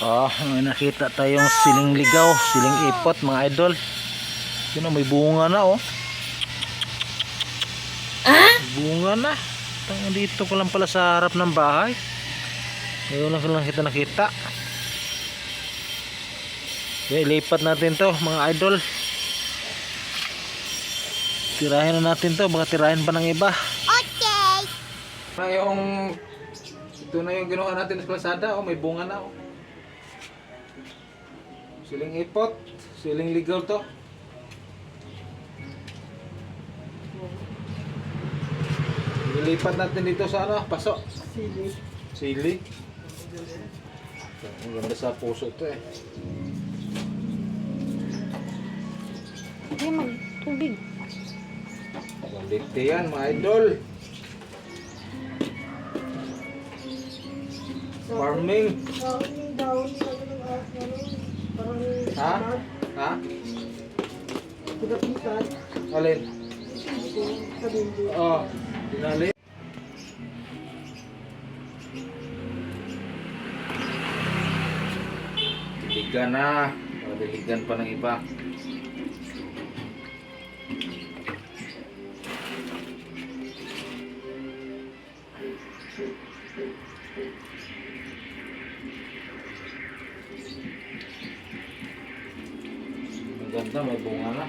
May nakita tayong siling ligaw, siling ipot mga idol. Yun may bunga na oh. Bunga na. Dito ko lang pala sa harap ng bahay. Ngayon lang kita nakita. Okay, ilipat natin to mga idol. Tirahin na natin to, baka tirahin pa ng iba. Okay. Ito na yung ginawa natin sa kalsada. May bunga na oh. Siling ipot, siling ligaw to. Ilipat natin dito sa paso. Sili. Ang ganda sa puso to eh. Hindi magtubig. Magdikti yan mga idol. Farming. Ha? Ha? Alin? Oh, dinali. Diligan na. Diligan pa ng iba. Ganda, may bunga na.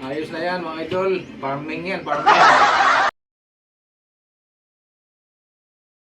Ayos na yan mga idol. Farming yan, farming.